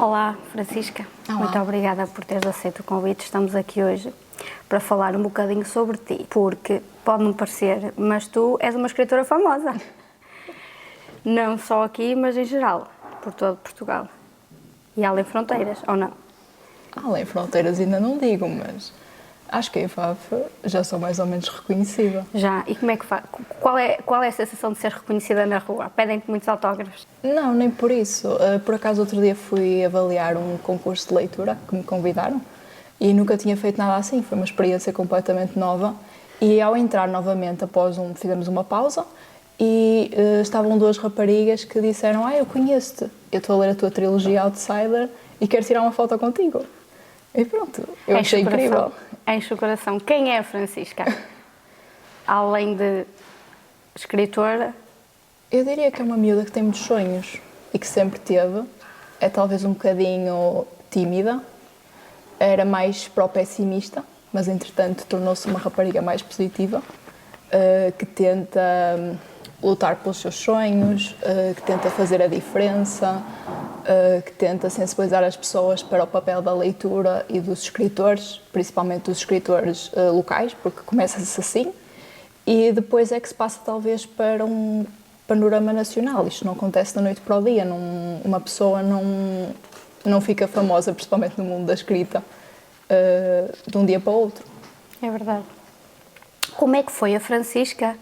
Olá, Francisca. Olá. Muito obrigada por teres aceito o convite. Estamos aqui hoje para falar um bocadinho sobre ti, porque pode não parecer, mas tu és uma escritora famosa. Não só aqui, mas em geral, por todo Portugal. E além fronteiras, ou não? Além fronteiras ainda não digo, mas acho que em FAF já sou mais ou menos reconhecida. Já. E como é que faz? Qual é a sensação de ser reconhecida na rua? Pedem-te muitos autógrafos? Não, nem por isso. Por acaso outro dia fui avaliar um concurso de leitura que me convidaram e nunca tinha feito nada assim. Foi uma experiência completamente nova. E ao entrar novamente, fizemos uma pausa e estavam duas raparigas que disseram: eu conheço-te, eu estou a ler a tua trilogia Outsider e quero tirar uma foto contigo. E pronto, eu achei incrível. Enche o coração. Quem é a Francisca? Além de escritora? Eu diria que é uma miúda que tem muitos sonhos e que sempre teve. É talvez um bocadinho tímida, era mais pró-pessimista, mas entretanto tornou-se uma rapariga mais positiva, que tenta lutar pelos seus sonhos, que tenta fazer a diferença, que tenta sensibilizar as pessoas para o papel da leitura e dos escritores, principalmente dos escritores locais, porque começa-se assim, e depois é que se passa talvez para um panorama nacional. Isto não acontece da noite para o dia, uma pessoa não fica famosa, principalmente no mundo da escrita, de um dia para o outro. É verdade. Como é que foi a Francisca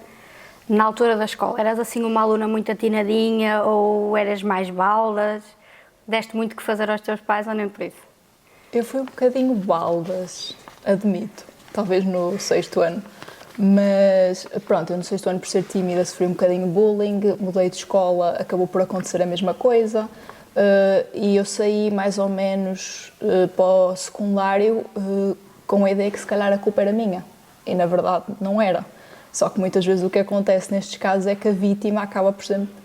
na altura da escola? Eras assim uma aluna muito atinadinha ou eras mais baldas? Deste muito que fazer aos teus pais ou nem por isso? Eu fui um bocadinho baldas, admito, talvez no 6º ano. Mas pronto, eu no 6º ano, por ser tímida, sofri um bocadinho bullying, mudei de escola, acabou por acontecer a mesma coisa, e eu saí mais ou menos para o secundário com a ideia que se calhar a culpa era minha, e na verdade não era. Só que muitas vezes o que acontece nestes casos é que a vítima acaba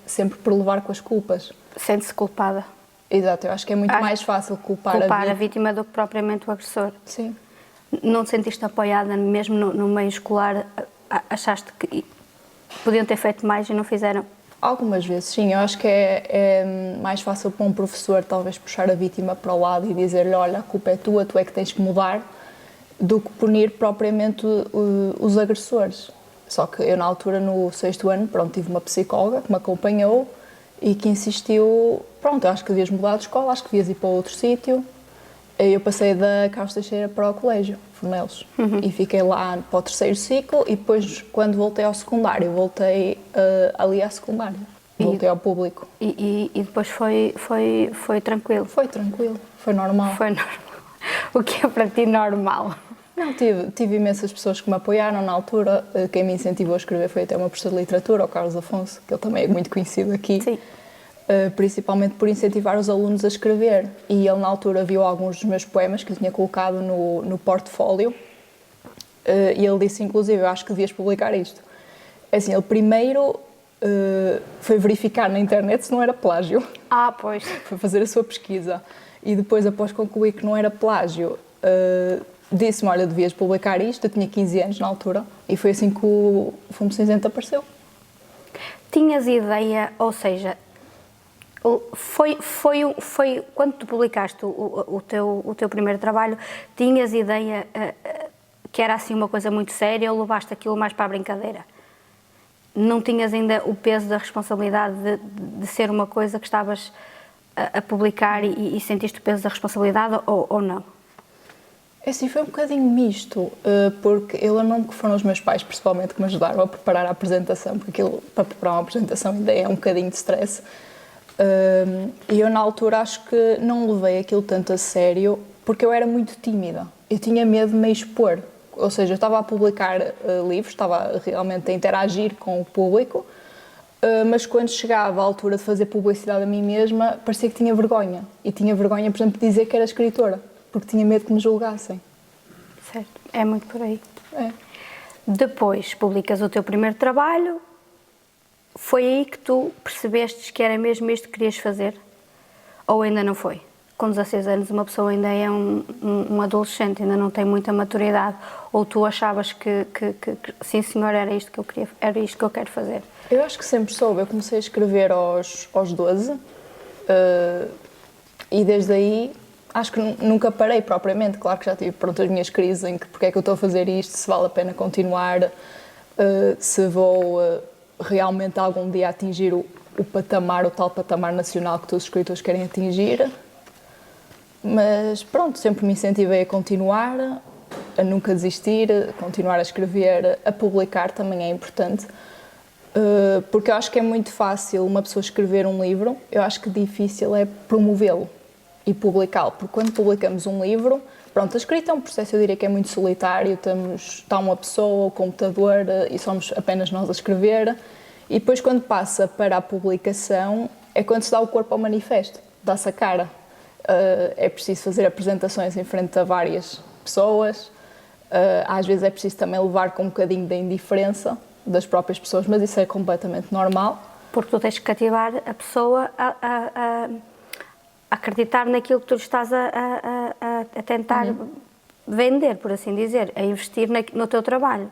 sempre por levar com as culpas. Sente-se culpada. Exato, eu acho que é muito mais fácil culpar a vítima do que propriamente o agressor. Sim. Não te sentiste apoiada mesmo no meio escolar? Achaste que podiam ter feito mais e não fizeram? Algumas vezes, sim. Eu acho que é mais fácil para um professor talvez puxar a vítima para o lado e dizer-lhe: olha, a culpa é tua, tu é que tens que mudar, do que punir propriamente os agressores. Só que eu, na altura, no 6º ano, pronto, tive uma psicóloga que me acompanhou e que insistiu: pronto, eu acho que devias mudar de escola, acho que devias ir para outro sítio. Eu passei da Carlos Teixeira para o colégio, Fornelos, e fiquei lá para o 3º ciclo e depois, quando voltei ao secundário, voltei ali à secundária, voltei ao público. E depois foi tranquilo? Foi tranquilo, foi normal. Foi normal. O que é para ti normal? Não, tive imensas pessoas que me apoiaram na altura. Quem me incentivou a escrever foi até uma professora de literatura, o Carlos Afonso, que ele também é muito conhecido aqui. Sim. Principalmente por incentivar os alunos a escrever. E ele, na altura, viu alguns dos meus poemas que eu tinha colocado no portfólio, e ele disse, inclusive: eu acho que devias publicar isto. Assim, ele primeiro foi verificar na internet se não era plágio. Pois. Foi fazer a sua pesquisa. E depois, após concluir que não era plágio, disse-me: olha, devias publicar isto. Eu tinha 15 anos na altura, e foi assim que o Fumo Cinzento apareceu. Tinhas ideia, ou seja, foi quando tu publicaste o teu primeiro trabalho, tinhas ideia que era assim uma coisa muito séria ou levaste aquilo mais para a brincadeira? Não tinhas ainda o peso da responsabilidade de ser uma coisa que estavas a publicar e sentiste o peso da responsabilidade ou não? É assim, foi um bocadinho misto, porque eu lembro-me que foram os meus pais, principalmente, que me ajudaram a preparar a apresentação, porque aquilo, para preparar uma apresentação, ainda é um bocadinho de stress. E eu, na altura, acho que não levei aquilo tanto a sério, porque eu era muito tímida. Eu tinha medo de me expor. Ou seja, eu estava a publicar livros, estava realmente a interagir com o público, mas quando chegava à altura de fazer publicidade a mim mesma, parecia que tinha vergonha. E tinha vergonha, por exemplo, de dizer que era escritora, porque tinha medo que me julgassem. Certo, é muito por aí. É. Depois publicas o teu primeiro trabalho. Foi aí que tu percebeste que era mesmo isto que querias fazer? Ou ainda não foi? Com 16 anos uma pessoa ainda é um adolescente, ainda não tem muita maturidade. Ou tu achavas que sim senhor, era isto que eu quero fazer? Eu acho que sempre soube. Eu comecei a escrever aos 12. E desde aí, acho que nunca parei propriamente. Claro que já tive, pronto, as minhas crises em que porque é que eu estou a fazer isto, se vale a pena continuar, se vou realmente algum dia atingir o patamar, o tal patamar nacional que todos os escritores querem atingir. Mas pronto, sempre me incentivei a continuar, a nunca desistir, a continuar a escrever, a publicar também é importante. Porque eu acho que é muito fácil uma pessoa escrever um livro, eu acho que difícil é promovê-lo e publicá-lo, porque quando publicamos um livro, pronto, a escrita é um processo, eu diria que é muito solitário, está uma pessoa, o computador e somos apenas nós a escrever, e depois quando passa para a publicação é quando se dá o corpo ao manifesto, dá-se a cara. É preciso fazer apresentações em frente a várias pessoas, às vezes é preciso também levar com um bocadinho de indiferença das próprias pessoas, mas isso é completamente normal. Porque tu tens que cativar a pessoa a acreditar naquilo que tu estás a tentar vender, por assim dizer, a investir no teu trabalho.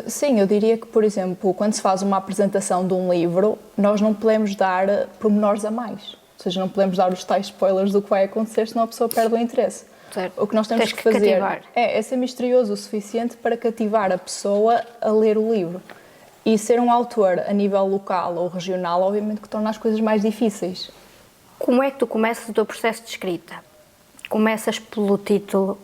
Sim, eu diria que, por exemplo, quando se faz uma apresentação de um livro, nós não podemos dar pormenores a mais. Ou seja, não podemos dar os tais spoilers do que vai acontecer, senão a pessoa perde o interesse. Certo. O que nós temos que fazer é ser misterioso o suficiente para cativar a pessoa a ler o livro. E ser um autor a nível local ou regional, obviamente que torna as coisas mais difíceis. Como é que tu começas o teu processo de escrita? Começas pelo título,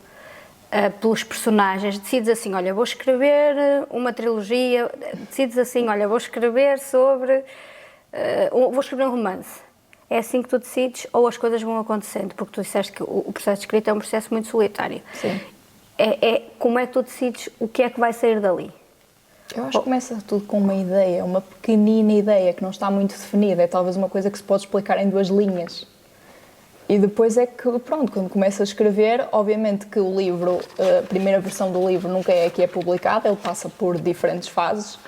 pelos personagens, decides assim, olha, vou escrever uma trilogia, decides assim, olha, vou escrever sobre, vou escrever um romance. É assim que tu decides ou as coisas vão acontecendo? Porque tu disseste que o processo de escrita é um processo muito solitário. Sim. Como é que tu decides o que é que vai sair dali? Eu acho que começa tudo com uma ideia, uma pequenina ideia que não está muito definida. É talvez uma coisa que se pode explicar em 2 linhas. E depois é que, pronto, quando começa a escrever, obviamente que o livro, a primeira versão do livro nunca é a que é publicada, ele passa por diferentes fases.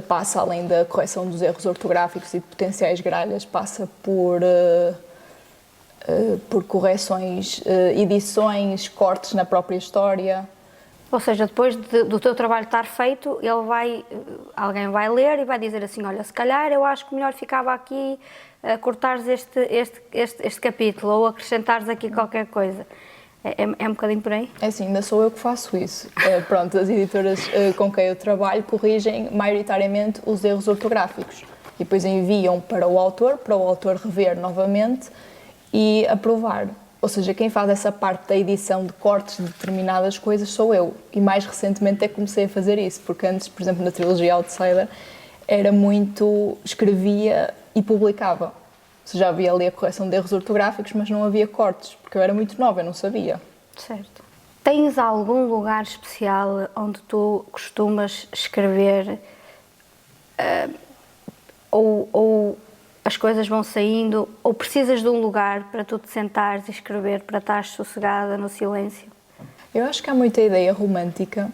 Passa, além da correção dos erros ortográficos e de potenciais gralhas, passa por correções, edições, cortes na própria história. Ou seja, depois do teu trabalho estar feito, alguém vai ler e vai dizer assim, olha, se calhar eu acho que melhor ficava aqui cortares este capítulo ou acrescentares aqui qualquer coisa. É um bocadinho por aí? É assim, ainda sou eu que faço isso. Pronto, as editoras com quem eu trabalho corrigem maioritariamente os erros ortográficos e depois enviam para o autor rever novamente e aprovar. Ou seja, quem faz essa parte da edição de cortes de determinadas coisas sou eu. E mais recentemente é que comecei a fazer isso, porque antes, por exemplo, na trilogia Outsider, era muito... escrevia e publicava. Ou seja, havia ali a correção de erros ortográficos, mas não havia cortes, porque eu era muito nova, eu não sabia. Certo. Tens algum lugar especial onde tu costumas escrever ou as coisas vão saindo, ou precisas de um lugar para tu te sentares e escrever, para estar sossegada no silêncio? Eu acho que há muita ideia romântica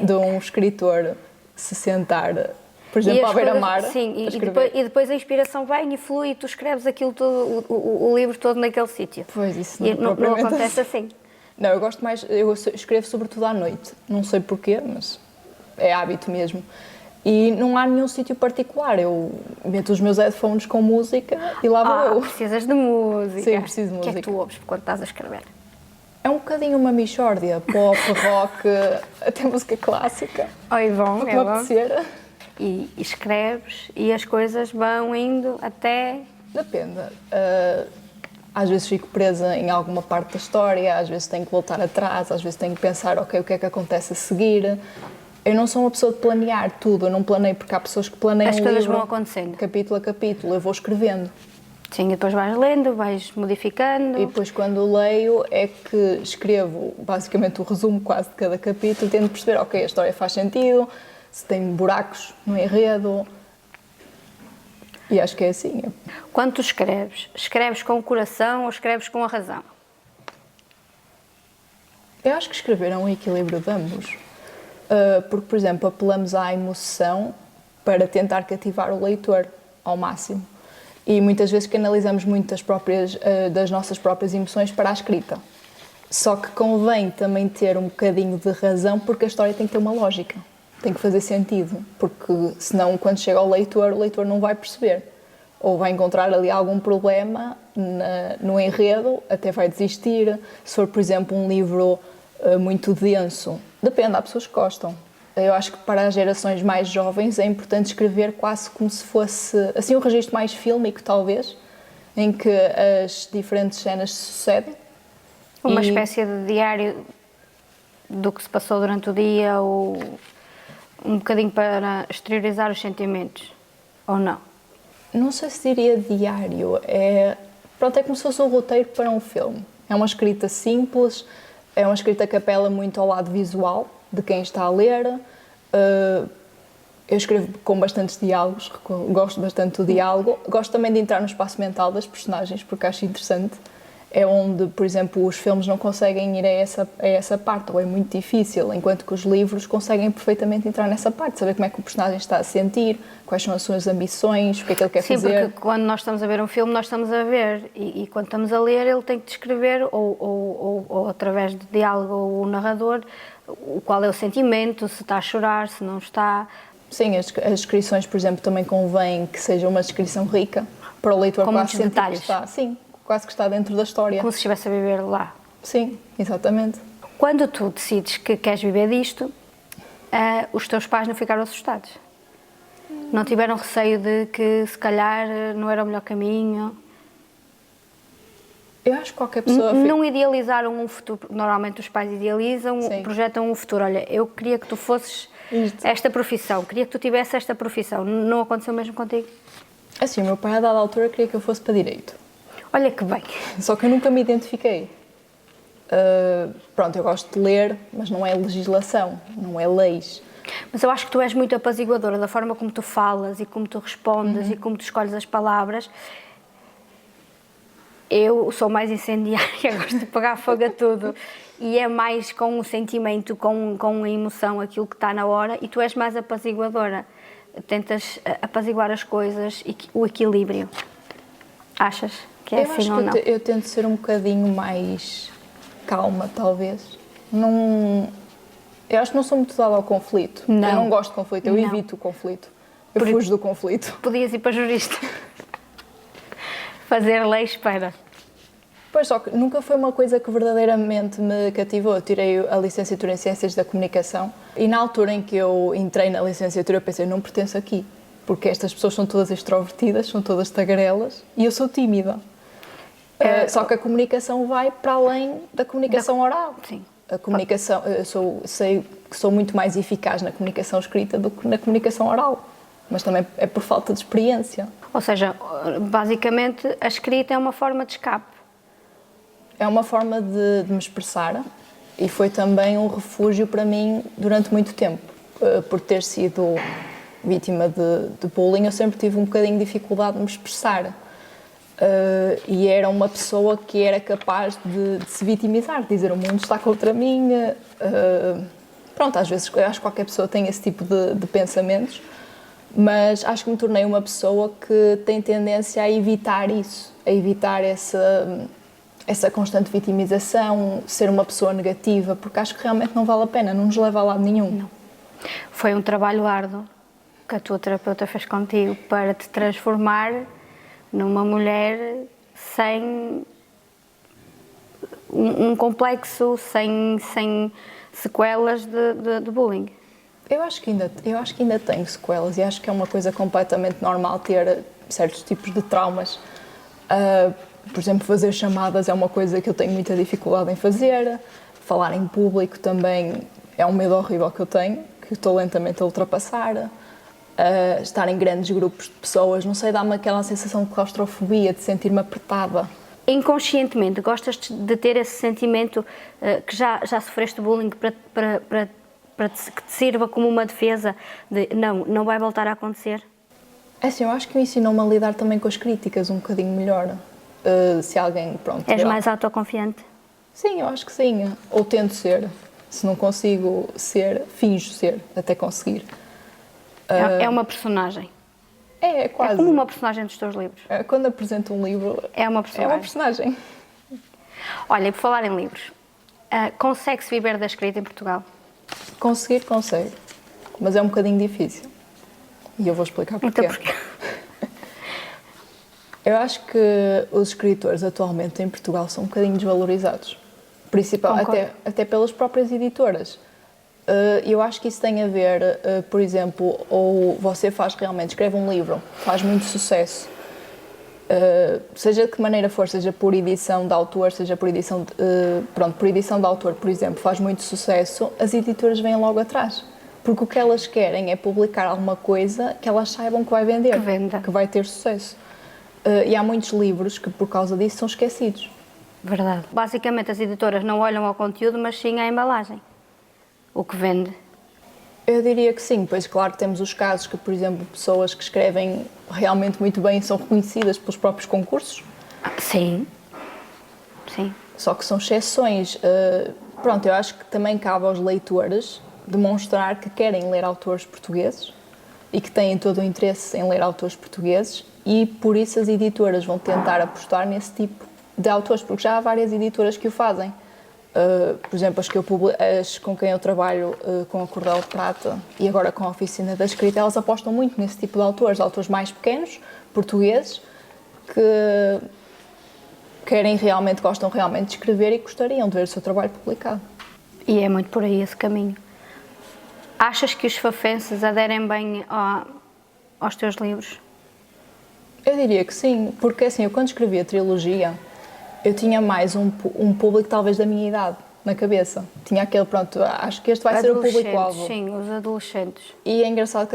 de um escritor se sentar, por exemplo, à beira-mar. Sim, e depois a inspiração vem e flui e tu escreves aquilo todo, o livro todo naquele sítio. Pois, isso não acontece assim. Não, eu gosto mais, eu escrevo sobretudo à noite. Não sei porquê, mas é hábito mesmo. E não há nenhum sítio particular. Eu meto os meus headphones com música e lá vou eu. Precisas de música. Sim, preciso de música. O que é que tu ouves quando estás a escrever? É um bocadinho uma mixórdia. Pop, rock, até música clássica. É bom, o que me apetecer. E escreves e as coisas vão indo até... Depende. Às vezes fico presa em alguma parte da história, às vezes tenho que voltar atrás, às vezes tenho que pensar, ok, o que é que acontece a seguir. Eu não sou uma pessoa de planear tudo, eu não planeio, porque há pessoas que planeiam as coisas livro, vão acontecendo. Capítulo a capítulo, eu vou escrevendo. Sim, e depois vais lendo, vais modificando. E depois quando leio é que escrevo basicamente o resumo quase de cada capítulo, tento perceber, ok, a história faz sentido, se tem buracos no enredo. E acho que é assim. Quando tu escreves com o coração ou escreves com a razão? Eu acho que escrever é um equilíbrio de ambos. Porque, por exemplo, apelamos à emoção para tentar cativar o leitor ao máximo. E muitas vezes canalizamos muito das nossas próprias emoções para a escrita. Só que convém também ter um bocadinho de razão, porque a história tem que ter uma lógica. Tem que fazer sentido, porque senão quando chega ao leitor, o leitor não vai perceber. ou vai encontrar ali algum problema no enredo, até vai desistir. Se for, por exemplo, um livro muito denso, depende, há pessoas que gostam. Eu acho que para as gerações mais jovens é importante escrever quase como se fosse assim um registro mais fílmico, talvez, em que as diferentes cenas se sucedem. Uma espécie de diário do que se passou durante o dia, ou um bocadinho para exteriorizar os sentimentos, ou não? Não sei se diria diário, pronto, é como se fosse um roteiro para um filme. É uma escrita simples, é uma escrita que apela muito ao lado visual de quem está a ler. Eu escrevo com bastantes diálogos, gosto bastante do diálogo. Gosto também de entrar no espaço mental das personagens, porque acho interessante. É onde, por exemplo, os filmes não conseguem ir a essa parte, ou é muito difícil, enquanto que os livros conseguem perfeitamente entrar nessa parte, saber como é que o personagem está a sentir, quais são as suas ambições, o que é que ele quer fazer. Sim, porque quando nós estamos a ver um filme, nós estamos a ver, e quando estamos a ler, ele tem que descrever, ou através de diálogo, ou o narrador, qual é o sentimento, se está a chorar, se não está. Sim, as descrições, por exemplo, também convém que seja uma descrição rica, para o leitor com quase muitos detalhes. Que está, sim, quase que está dentro da história. Como se estivesse a viver lá. Sim, exatamente. Quando tu decides que queres viver disto, os teus pais não ficaram assustados? Não tiveram receio de que, se calhar, não era o melhor caminho? Eu acho que qualquer pessoa... Não idealizaram um futuro, normalmente os pais idealizam, Sim. projetam um futuro. Olha, eu queria que tu fosses esta profissão, queria que tu tivesse esta profissão. Não aconteceu mesmo contigo? Assim, o meu pai, a dada altura, queria que eu fosse para Direito. Olha que bem. Só que eu nunca me identifiquei. Pronto, eu gosto de ler, mas não é legislação, não é leis. Mas eu acho que tu és muito apaziguadora da forma como tu falas e como tu respondes e como tu escolhes as palavras. Eu sou mais incendiária, gosto de pegar fogo a tudo. E é mais com o sentimento, com a emoção, aquilo que está na hora. E tu és mais apaziguadora. Tentas apaziguar as coisas e o equilíbrio. Achas que é assim ou não? Eu tento ser um bocadinho mais calma, talvez. Não... Eu acho que não sou muito dada ao conflito. Não. Eu não gosto de conflito, eu evito o conflito. Eu fujo do conflito. Podias ir para jurista. Fazer leis para... Pois, só que nunca foi uma coisa que verdadeiramente me cativou. Eu tirei a licenciatura em Ciências da Comunicação e na altura em que eu entrei na licenciatura eu pensei, não pertenço aqui, porque estas pessoas são todas extrovertidas, são todas tagarelas e eu sou tímida. Só que a comunicação vai para além da comunicação oral. Sim. A comunicação, sei que sou muito mais eficaz na comunicação escrita do que na comunicação oral, mas também é por falta de experiência. Ou seja, basicamente a escrita é uma forma de escape. É uma forma de me expressar e foi também um refúgio para mim durante muito tempo. Por ter sido vítima de bullying, eu sempre tive um bocadinho de dificuldade de me expressar. E era uma pessoa que era capaz de se vitimizar, de dizer o mundo está contra mim. Pronto, às vezes eu acho que qualquer pessoa tem esse tipo de pensamentos, mas acho que me tornei uma pessoa que tem tendência a evitar isso, a evitar essa constante vitimização, ser uma pessoa negativa, porque acho que realmente não vale a pena, não nos leva a lado nenhum. Não. Foi um trabalho árduo que a tua terapeuta fez contigo para te transformar numa mulher sem um complexo, sem sequelas de bullying. Eu acho que ainda tenho sequelas e acho que é uma coisa completamente normal ter certos tipos de traumas. Por exemplo, fazer chamadas é uma coisa que eu tenho muita dificuldade em fazer. Falar em público também é um medo horrível que eu tenho, que estou lentamente a ultrapassar. Estar em grandes grupos de pessoas, não sei, dá-me aquela sensação de claustrofobia, de sentir-me apertada. Inconscientemente, gostas de ter esse sentimento que já sofreste bullying para que te sirva como uma defesa de não vai voltar a acontecer? É assim, eu acho que me ensinou-me a lidar também com as críticas um bocadinho melhor. Se alguém, pronto... És mais autoconfiante? Sim, eu acho que sim. Ou tento ser. Se não consigo ser, finjo ser, até conseguir. É uma personagem? É quase. É como uma personagem dos teus livros? Quando apresento um livro... É uma personagem? É uma personagem. Olha, e por falar em livros, consegue-se viver da escrita em Portugal? Conseguir, consegue. Mas é um bocadinho difícil. E eu vou explicar porquê. Então porquê? Eu acho que os escritores atualmente em Portugal são um bocadinho desvalorizados, até pelas próprias editoras. Eu acho que isso tem a ver, por exemplo, ou você escreve um livro, faz muito sucesso, seja de que maneira for, seja por edição de autor, seja por edição por edição de autor, por exemplo, faz muito sucesso, as editoras vêm logo atrás. Porque o que elas querem é publicar alguma coisa que elas saibam que vai vender, que vai ter sucesso. E há muitos livros que, por causa disso, são esquecidos. Verdade. Basicamente, as editoras não olham ao conteúdo, mas sim à embalagem. O que vende. Eu diria que sim, pois claro que temos os casos que, por exemplo, pessoas que escrevem realmente muito bem são reconhecidas pelos próprios concursos. Sim. Sim. Só que são exceções. Pronto, eu acho que também cabe aos leitores demonstrar que querem ler autores portugueses e que têm todo o interesse em ler autores portugueses e por isso as editoras vão tentar apostar nesse tipo de autores, porque já há várias editoras que o fazem. Por exemplo, as com quem eu trabalho, com a Cordel de Prata e agora com a Oficina da Escrita, elas apostam muito nesse tipo de autores mais pequenos, portugueses, que gostam realmente de escrever e gostariam de ver o seu trabalho publicado. E é muito por aí esse caminho. Achas que os fafenses aderem bem aos teus livros? Eu diria que sim, porque assim, eu quando escrevi a trilogia, eu tinha mais um público talvez da minha idade na cabeça. Tinha aquele, pronto, acho que este vai ser o público-alvo. Sim, os adolescentes. E é engraçado que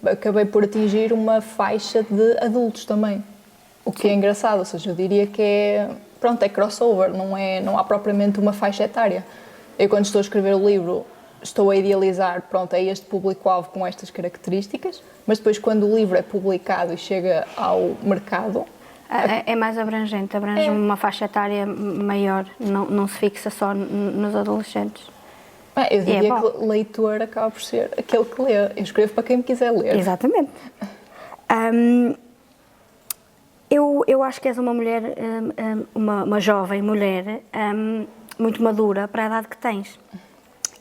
acabei por atingir uma faixa de adultos também. O que é engraçado, ou seja, eu diria que é crossover, não há propriamente uma faixa etária. Eu quando estou a escrever o livro, estou a idealizar, é este público-alvo com estas características, mas depois quando o livro é publicado e chega ao mercado... É mais abrangente, abrange uma faixa etária maior, não se fixa só nos adolescentes. Eu diria que leitor acaba por ser aquele que lê. Eu escrevo para quem me quiser ler. Exatamente. Eu acho que és uma mulher, uma jovem mulher, muito madura para a idade que tens.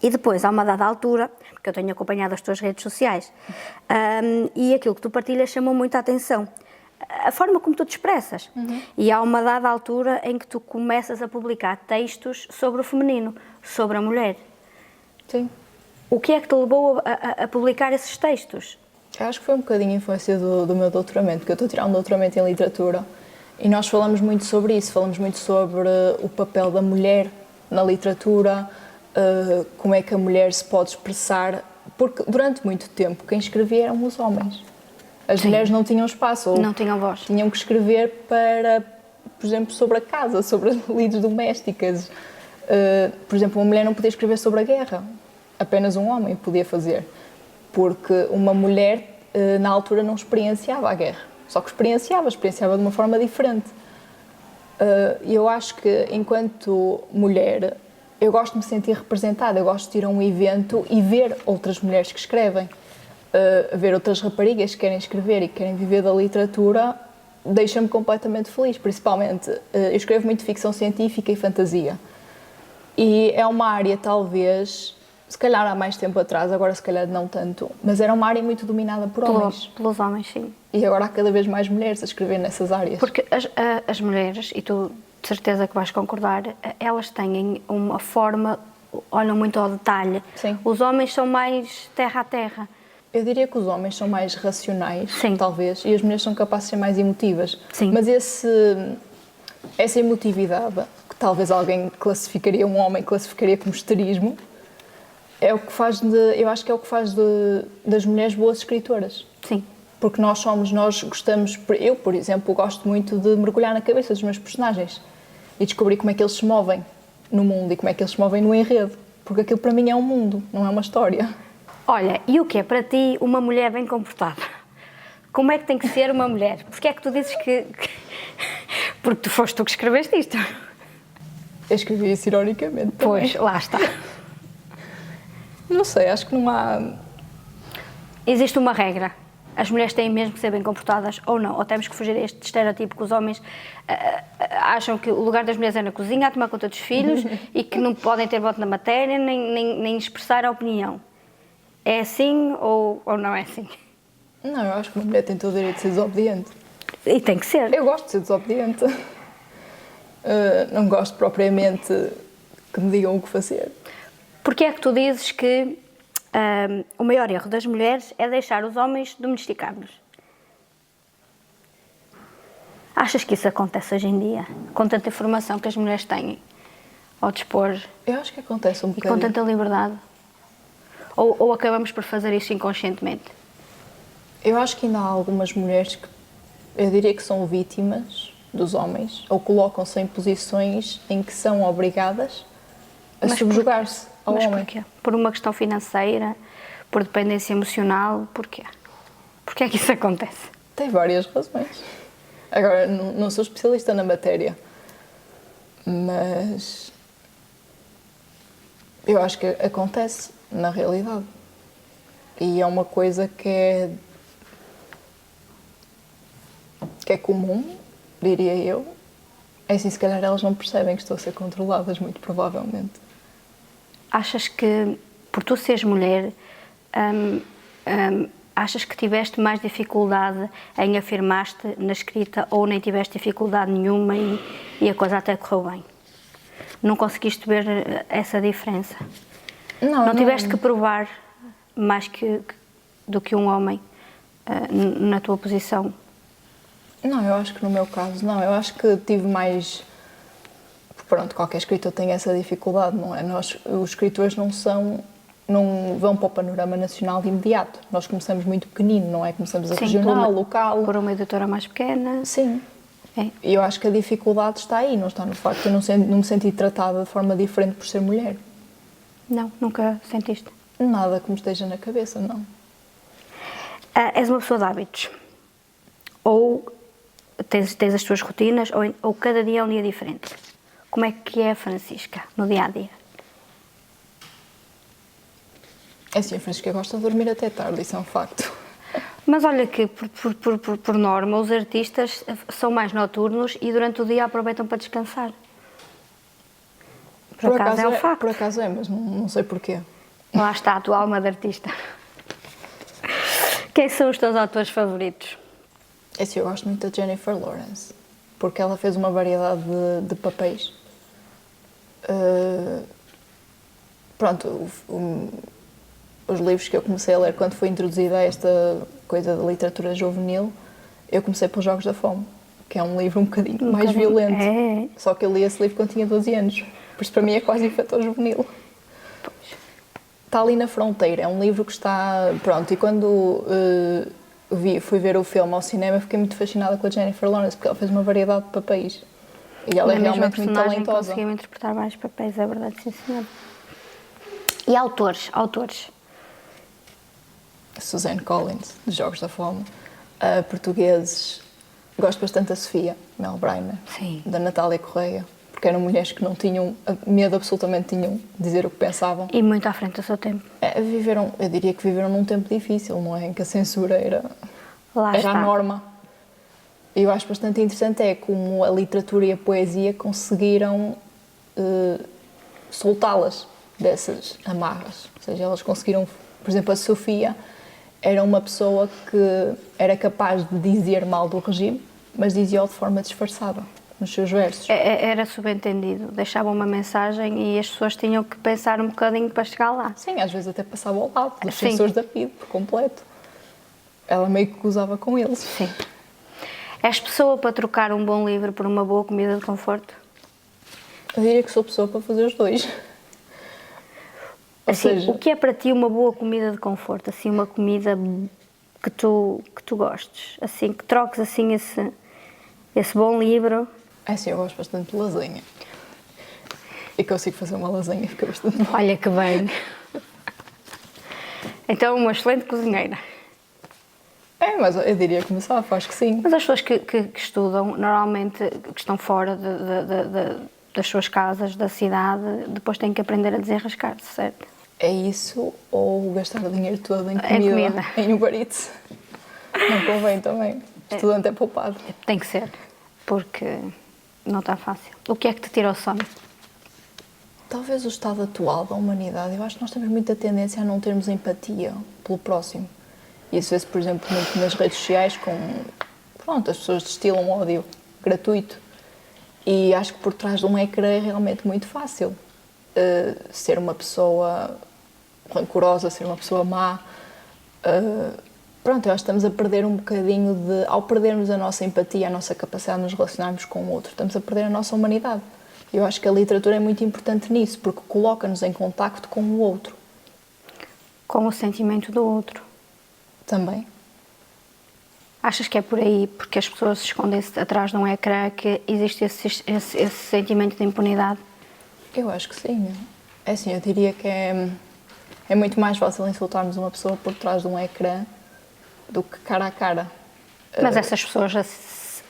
E depois, há uma dada altura, porque eu tenho acompanhado as tuas redes sociais, e aquilo que tu partilhas chamou muito a atenção. A forma como tu te expressas. E há uma dada altura em que tu começas a publicar textos sobre o feminino, sobre a mulher. Sim. O que é que te levou a publicar esses textos? Eu acho que foi um bocadinho a influência do meu doutoramento, porque eu estou a tirar um doutoramento em literatura e nós falamos muito sobre isso, falamos muito sobre o papel da mulher na literatura, como é que a mulher se pode expressar, porque durante muito tempo quem escrevia eram os homens. As mulheres não tinham espaço, ou não tinham voz. Tinham que escrever para, por exemplo, sobre a casa, sobre as lides domésticas. Por exemplo, uma mulher não podia escrever sobre a guerra, apenas um homem podia fazer, porque uma mulher na altura não experienciava a guerra, só que experienciava de uma forma diferente. Eu acho que, enquanto mulher, eu gosto de me sentir representada, eu gosto de ir a um evento e ver outras mulheres que escrevem. Ver outras raparigas que querem escrever e que querem viver da literatura deixa-me completamente feliz, principalmente eu escrevo muito ficção científica e fantasia e é uma área talvez, se calhar há mais tempo atrás, agora se calhar não tanto, mas era uma área muito dominada por homens. Pelos homens, sim. E agora há cada vez mais mulheres a escrever nessas áreas. Porque as mulheres, e tu de certeza que vais concordar, elas têm uma forma, olham muito ao detalhe. Sim. Os homens são mais terra a terra. Eu diria que os homens são mais racionais, sim, talvez, e as mulheres são capazes de ser mais emotivas. Sim. Mas essa emotividade, que talvez alguém classificaria, um homem classificaria como esterismo, é o que faz eu acho que é o que faz das mulheres boas escritoras. Sim. Porque nós gostamos, eu, por exemplo, gosto muito de mergulhar na cabeça dos meus personagens e descobrir como é que eles se movem no mundo e como é que eles se movem no enredo. Porque aquilo para mim é um mundo, não é uma história. Olha, e o que é para ti uma mulher bem comportada? Como é que tem que ser uma mulher? Porque é que tu dizes que... Porque foste tu que escreveste isto. Eu escrevi isso ironicamente também. Pois, lá está. Não sei, acho que não há... Existe uma regra. As mulheres têm mesmo que ser bem comportadas ou não? Ou temos que fugir a este estereotipo que os homens acham que o lugar das mulheres é na cozinha, a tomar conta dos filhos e que não podem ter voto na matéria nem expressar a opinião. É assim ou não é assim? Não, eu acho que uma mulher tem todo o direito de ser desobediente. E tem que ser. Eu gosto de ser desobediente. Não gosto propriamente que me digam o que fazer. Porque é que tu dizes que o maior erro das mulheres é deixar os homens domesticar-nos? Achas que isso acontece hoje em dia? Com tanta informação que as mulheres têm ao dispor Eu acho que acontece um e com bocadinho. tanta liberdade? Ou acabamos por fazer isso inconscientemente? Eu acho que ainda há algumas mulheres que eu diria que são vítimas dos homens ou colocam-se em posições em que são obrigadas a Mas subjugar-se ao Mas homem. porquê? Por uma questão financeira? Por dependência emocional? Porquê? Porquê é que isso acontece? Tem várias razões. Agora, não sou especialista na matéria, mas eu acho que acontece na realidade. E é uma coisa que é comum, diria eu. É assim, se calhar elas não percebem que estão a ser controladas, muito provavelmente. Achas que, por tu seres mulher, achas que tiveste mais dificuldade em afirmar-te na escrita ou nem tiveste dificuldade nenhuma e a coisa até correu bem? Não conseguiste ver essa diferença? Não tiveste que provar mais do que um homem na tua posição? Não, eu acho que no meu caso não. Eu acho que tive mais... Pronto, qualquer escritor tem essa dificuldade, não é? Os escritores não vão para o panorama nacional de imediato. Nós começamos muito pequenino, não é? Começamos a regional, local... Por uma editora mais pequena. Sim. É. E eu acho que a dificuldade está aí, não está no facto de eu não me sentir tratada de forma diferente por ser mulher. Não, nunca sentiste? Nada que me esteja na cabeça, não. És uma pessoa de hábitos? Ou tens as tuas rotinas, ou cada dia é um dia diferente? Como é que é a Francisca, no dia-a-dia? É assim, a Francisca gosta de dormir até tarde, isso é um facto. Mas olha que, por norma, os artistas são mais noturnos e durante o dia aproveitam para descansar. Por acaso é um facto. Por acaso é, mas não sei porquê. Lá está a tua alma de artista. Quem são os teus autores favoritos? É assim, eu gosto muito da Jennifer Lawrence, porque ela fez uma variedade de papéis. Pronto, os livros que eu comecei a ler quando foi introduzida esta coisa da literatura juvenil, eu comecei pelos Jogos da Fome, que é um livro um bocadinho mais violento. É. Só que eu li esse livro quando tinha 12 anos, por isso para mim é quase infantil juvenil. Está ali na fronteira, é um livro que está... Pronto, e quando fui ver o filme ao cinema, fiquei muito fascinada com a Jennifer Lawrence, porque ela fez uma variedade de papéis. E ela é realmente muito talentosa. Conseguiu interpretar vários papéis, é verdade, sim senhor. E autores? Suzanne Collins, dos Jogos da Fome. Portugueses, gosto bastante da Sofia Mel Brainer, Sim. da Natália Correia, porque eram mulheres que não tinham medo absolutamente nenhum de dizer o que pensavam. E muito à frente do seu tempo. Eu diria que viveram num tempo difícil, não é? Em que a censura era a norma. E eu acho bastante interessante como a literatura e a poesia conseguiram soltá-las dessas amarras. Ou seja, elas conseguiram... Por exemplo, a Sofia era uma pessoa que era capaz de dizer mal do regime, mas dizia-o de forma disfarçada, nos seus versos. Era subentendido, deixava uma mensagem e as pessoas tinham que pensar um bocadinho para chegar lá. Sim, às vezes até passava ao lado dos censores da PIDE, por completo. Ela meio que gozava com eles. Sim. És pessoa para trocar um bom livro por uma boa comida de conforto? Eu diria que sou pessoa para fazer os dois. Assim, o que é para ti uma boa comida de conforto? Assim, uma comida que tu gostes? Assim, que troques assim esse bom livro? É assim, eu gosto bastante de lasanha. E consigo fazer uma lasanha, fica bastante bom. Olha que bem! Então, uma excelente cozinheira. Mas eu diria que me sabe, acho que sim. Mas as pessoas que estudam, normalmente, que estão fora das suas casas, da cidade, depois têm que aprender a desenrascar-se, certo? É isso, ou gastar o dinheiro todo em comida, em Uber Eats. Não convém também. Estudante é poupado. Tem que ser, porque não está fácil. O que é que te tira o sono? Talvez o estado atual da humanidade. Eu acho que nós temos muita tendência a não termos empatia pelo próximo. E isso vê-se, por exemplo, muito nas redes sociais, com pronto, as pessoas destilam ódio gratuito. E acho que por trás de um ecrã é realmente muito fácil ser uma pessoa rancorosa, ser uma pessoa má. Pronto, eu acho que estamos a perder um bocadinho ao perdermos a nossa empatia, a nossa capacidade de nos relacionarmos com o outro, estamos a perder a nossa humanidade. Eu acho que a literatura é muito importante nisso, porque coloca-nos em contacto com o outro. Com o sentimento do outro. Também. Achas que é por aí, porque as pessoas se escondem-se atrás de um ecrã, que existe esse sentimento de impunidade? Eu acho que sim. É assim, eu diria que é muito mais fácil insultarmos uma pessoa por trás de um ecrã do que cara a cara. Mas essas pessoas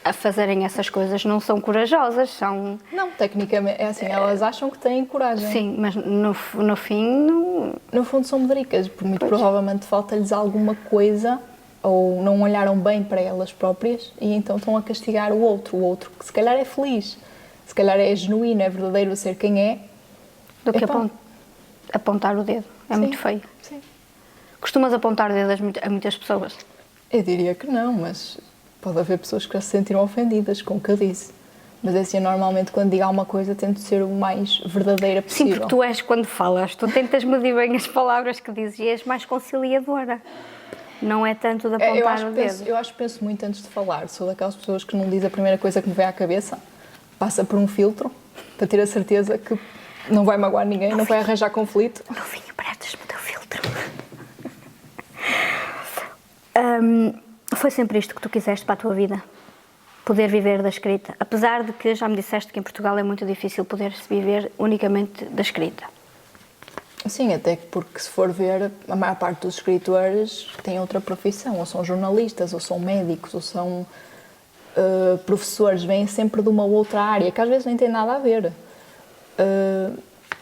a fazerem essas coisas não são corajosas, são... Não, tecnicamente, é assim, elas acham que têm coragem. Sim, mas no fim... Não... No fundo são medricas, porque muito Pois. provavelmente falta-lhes alguma coisa ou não olharam bem para elas próprias e então estão a castigar o outro que se calhar é feliz, se calhar é genuíno, é verdadeiro a ser quem é. Do que Epá. apontar o dedo. É Sim, muito feio. Sim. Costumas apontar o dedo a muitas pessoas? Eu diria que não, mas pode haver pessoas que já se sentiram ofendidas com o que eu disse. Mas é assim, normalmente quando digo alguma coisa tento ser o mais verdadeira Sim, possível. porque tu és, quando falas, tu tentas medir bem as palavras que dizes e és mais conciliadora. Não é tanto de apontar o dedo. Eu acho que penso muito antes de falar. Sou daquelas pessoas que não diz a primeira coisa que me vem à cabeça, passa por um filtro para ter a certeza que não vai magoar ninguém, não vai arranjar conflito. Novinho, prestas-me o teu filtro. Foi sempre isto que tu quiseste para a tua vida? Poder viver da escrita? Apesar de que já me disseste que em Portugal é muito difícil poder-se viver unicamente da escrita. Sim, até porque se for ver, a maior parte dos escritores têm outra profissão, ou são jornalistas, ou são médicos, ou são professores, vêm sempre de uma outra área, que às vezes nem tem nada a ver.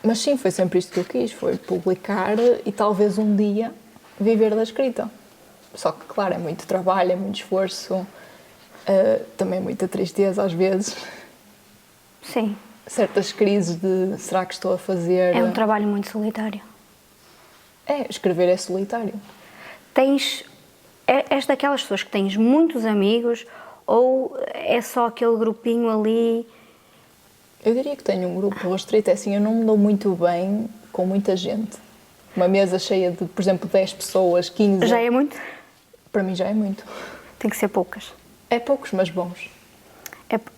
Mas sim, foi sempre isto que eu quis, foi publicar e talvez um dia viver da escrita. Só que, claro, é muito trabalho, é muito esforço, também muita tristeza às vezes. Sim. Certas crises de será que estou a fazer... É um trabalho muito solitário. Escrever é solitário. És daquelas pessoas que tens muitos amigos ou é só aquele grupinho ali? Eu diria que tenho um grupo restrito, é assim, eu não me dou muito bem com muita gente. Uma mesa cheia de, por exemplo, 10 pessoas, 15... Já é muito? Para mim já é muito. Tem que ser poucas. É poucos, mas bons.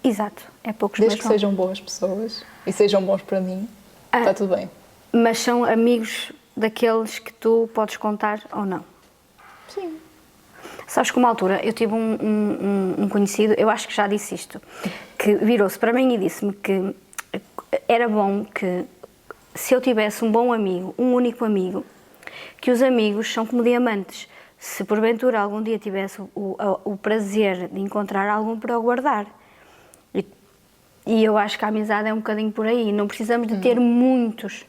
Exato, é poucos, Desde mas que bons. sejam boas pessoas e sejam bons para mim, está tudo bem. Mas são amigos daqueles que tu podes contar ou não? Sim. Sabes que uma altura eu tive um conhecido, eu acho que já disse isto, que virou-se para mim e disse-me que era bom que, se eu tivesse um bom amigo, um único amigo, que os amigos são como diamantes. Se porventura algum dia tivesse o prazer de encontrar algum para o guardar. E eu acho que a amizade é um bocadinho por aí. Não precisamos de ter muitos,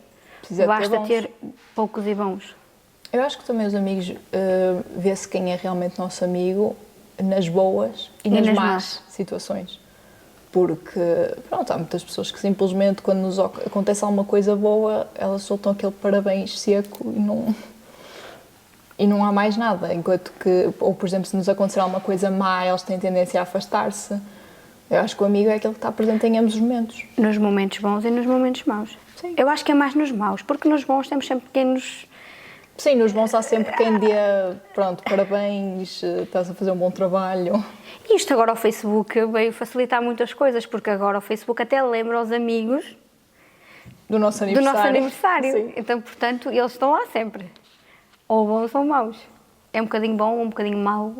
basta ter poucos e bons. Eu acho que também os amigos, vê-se quem é realmente nosso amigo nas boas e nas más situações. Porque, pronto, há muitas pessoas que simplesmente, quando nos acontece alguma coisa boa, elas soltam aquele parabéns seco e não há mais nada. Enquanto que, ou por exemplo, se nos acontecer alguma coisa má, eles têm tendência a afastar-se. Eu acho que o amigo é aquele que está presente em ambos os momentos. Nos momentos bons e nos momentos maus. Sim. Eu acho que é mais nos maus, porque nos bons temos sempre quem nos... Sim, nos bons há sempre quem dê, pronto, parabéns, estás a fazer um bom trabalho. E isto agora ao Facebook veio facilitar muitas coisas, porque agora o Facebook até lembra aos amigos do nosso aniversário. Sim. Então, portanto, eles estão lá sempre. Ou bons ou maus. É um bocadinho bom ou um bocadinho mau.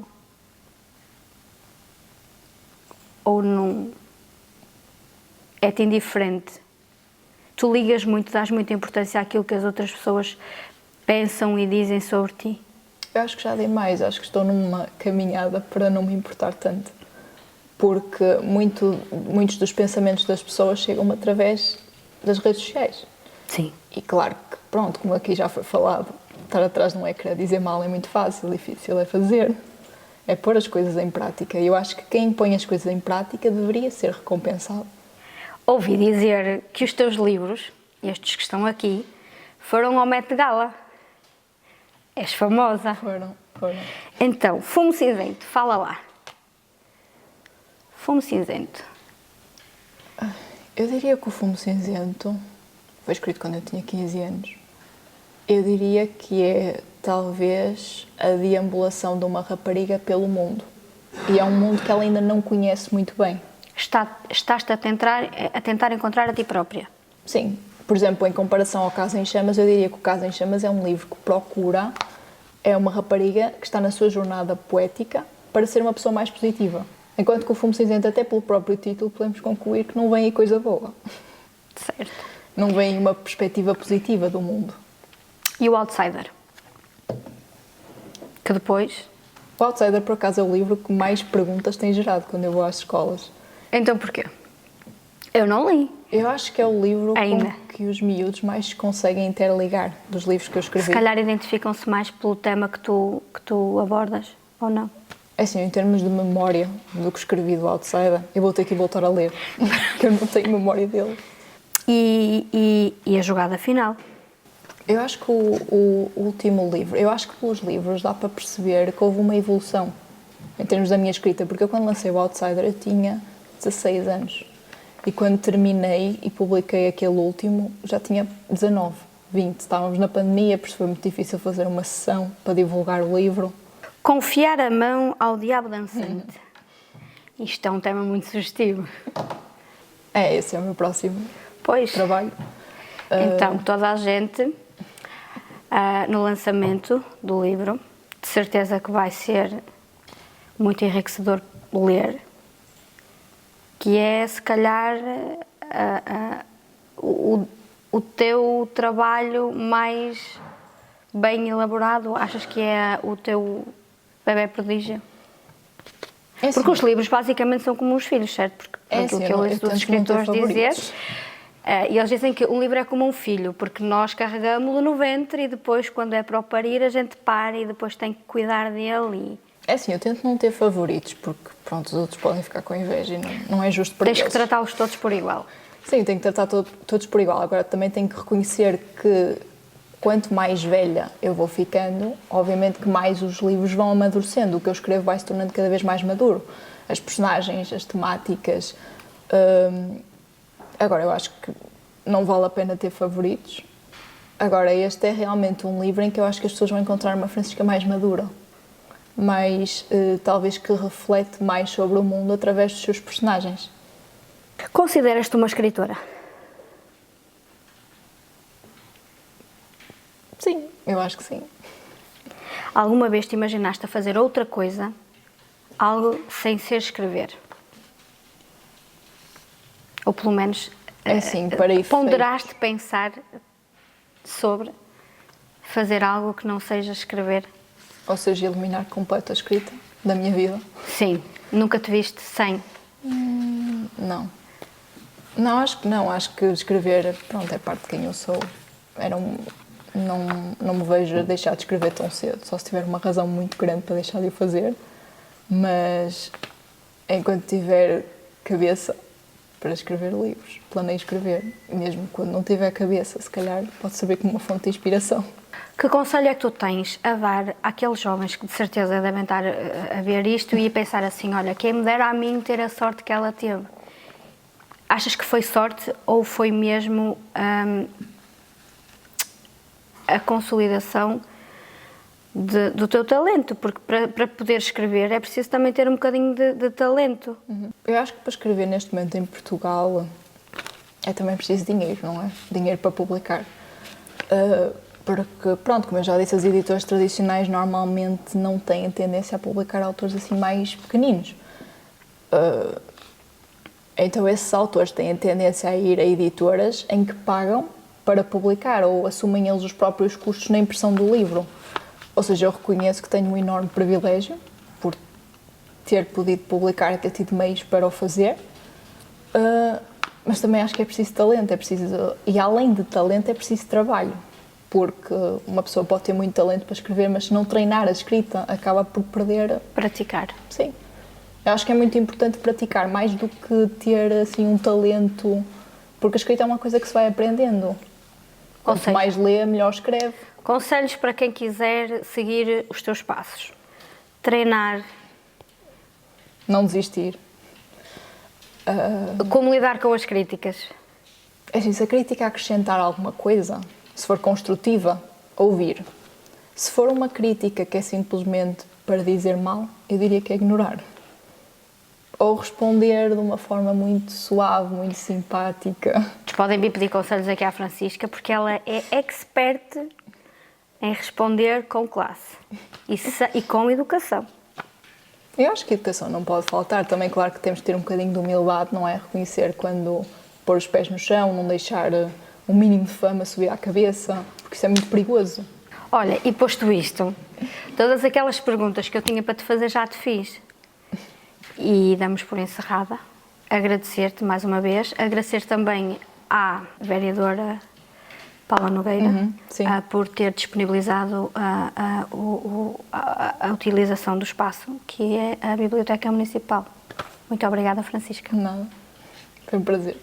Ou não. É-te indiferente. Tu ligas muito, dás muita importância àquilo que as outras pessoas pensam e dizem sobre ti. Eu acho que já dei mais, acho que estou numa caminhada para não me importar tanto. Porque muitos dos pensamentos das pessoas chegam-me através das redes sociais. Sim. E claro que, pronto, como aqui já foi falado, estar atrás de um ecrã dizer mal é muito fácil, difícil é fazer. É pôr as coisas em prática. E eu acho que quem põe as coisas em prática deveria ser recompensado. Ouvi dizer que os teus livros, estes que estão aqui, foram ao Met Gala. És famosa. Foram. Então, Fumo Cinzento, fala lá. Fumo cinzento. Eu diria que o Fumo Cinzento foi escrito quando eu tinha 15 anos. Eu diria que é, talvez, a deambulação de uma rapariga pelo mundo. E é um mundo que ela ainda não conhece muito bem. Estás-te a tentar encontrar a ti própria. Sim. Por exemplo, em comparação ao Casa em Chamas, eu diria que o Casa em Chamas é um livro que procura, é uma rapariga que está na sua jornada poética para ser uma pessoa mais positiva. Enquanto que o Fumo Cinzento, até pelo próprio título, podemos concluir que não vem aí coisa boa. Certo. Não vem uma perspectiva positiva do mundo. E o Outsider? Que depois... O Outsider, por acaso, é o livro que mais perguntas tem gerado quando eu vou às escolas. Então porquê? Eu não li. Eu acho que é o livro Ainda. com que os miúdos mais conseguem interligar dos livros que eu escrevi. Se calhar identificam-se mais pelo tema que tu abordas, ou não? É assim, em termos de memória do que escrevi do Outsider, eu vou ter que voltar a ler, porque eu não tenho memória dele. E a jogada final? Eu acho que o último livro, eu acho que pelos livros dá para perceber que houve uma evolução em termos da minha escrita, porque eu quando lancei o Outsider eu tinha 16 anos e quando terminei e publiquei aquele último já tinha 19, 20. Estávamos na pandemia, por isso foi muito difícil fazer uma sessão para divulgar o livro. Confiar a mão ao diabo dançante. Isto é um tema muito sugestivo. Esse é o meu próximo Pois. trabalho. Então, toda a gente, no lançamento do livro, de certeza que vai ser muito enriquecedor ler, que é, se calhar, o teu trabalho mais bem elaborado. Achas que é o teu bebé prodígio? É Porque assim, os livros basicamente são como os filhos, certo? Porque aquilo que eu ouço dos escritores dizer, e eles dizem que um livro é como um filho, porque nós carregamos-lo no ventre e depois, quando é para o parir, a gente para e depois tem que cuidar dele. É assim, eu tento não ter favoritos, porque pronto, os outros podem ficar com inveja e não é justo para eles. Tens que tratá-los todos por igual. Sim, tenho que tratar todos por igual. Agora, também tenho que reconhecer que quanto mais velha eu vou ficando, obviamente que mais os livros vão amadurecendo. O que eu escrevo vai se tornando cada vez mais maduro. As personagens, as temáticas. Agora, eu acho que não vale a pena ter favoritos. Agora, este é realmente um livro em que eu acho que as pessoas vão encontrar uma Francisca mais madura. Mais, talvez, que reflete mais sobre o mundo através dos seus personagens. Consideras-te uma escritora? Sim, eu acho que sim. Alguma vez te imaginaste a fazer outra coisa, algo sem ser escrever? Ou pelo menos Assim, para efeitos. ponderaste pensar sobre fazer algo que não seja escrever? Ou seja, eliminar completo a escrita da minha vida? Sim. Nunca te viste sem? Não. Não, acho que não. Acho que escrever, pronto, é parte de quem eu sou. Não me vejo a deixar de escrever tão cedo, só se tiver uma razão muito grande para deixar de o fazer. Mas, enquanto tiver cabeça para escrever livros, planeio escrever. Mesmo quando não tiver cabeça, se calhar pode servir como uma fonte de inspiração. Que conselho é que tu tens a dar àqueles jovens que de certeza devem estar a ver isto e a pensar assim, olha, quem me dera a mim ter a sorte que ela teve? Achas que foi sorte ou foi mesmo a consolidação do teu talento? Porque para poder escrever é preciso também ter um bocadinho de talento. Eu acho que para escrever neste momento em Portugal é também preciso dinheiro, não é? Dinheiro para publicar. Porque, pronto, como eu já disse, as editoras tradicionais normalmente não têm tendência a publicar autores assim mais pequeninos. Então esses autores têm a tendência a ir a editoras em que pagam para publicar ou assumem eles os próprios custos na impressão do livro. Ou seja, eu reconheço que tenho um enorme privilégio por ter podido publicar e ter tido meios para o fazer, mas também acho que é preciso talento, e além de talento é preciso trabalho, porque uma pessoa pode ter muito talento para escrever, mas se não treinar a escrita acaba por perder... Praticar. Sim. Eu acho que é muito importante praticar, mais do que ter assim um talento, porque a escrita é uma coisa que se vai aprendendo. Quanto mais lê, melhor escreve. Conselhos para quem quiser seguir os teus passos. Treinar. Não desistir. Como lidar com as críticas? Assim, se a crítica acrescentar alguma coisa, se for construtiva, ouvir. Se for uma crítica que é simplesmente para dizer mal, eu diria que é ignorar. Ou responder de uma forma muito suave, muito simpática. Podem vir pedir conselhos aqui à Francisca, porque ela é expert em responder com classe e com educação. Eu acho que a educação não pode faltar. Também, claro que temos de ter um bocadinho de humildade, não é? Reconhecer quando pôr os pés no chão, não deixar um mínimo de fama subir à cabeça, porque isso é muito perigoso. Olha, e posto isto, todas aquelas perguntas que eu tinha para te fazer já te fiz. E damos por encerrada. Agradecer-te mais uma vez. Agradecer também à vereadora Paula Nogueira por ter disponibilizado a utilização do espaço, que é a Biblioteca Municipal. Muito obrigada, Francisca. Nada. Foi um prazer.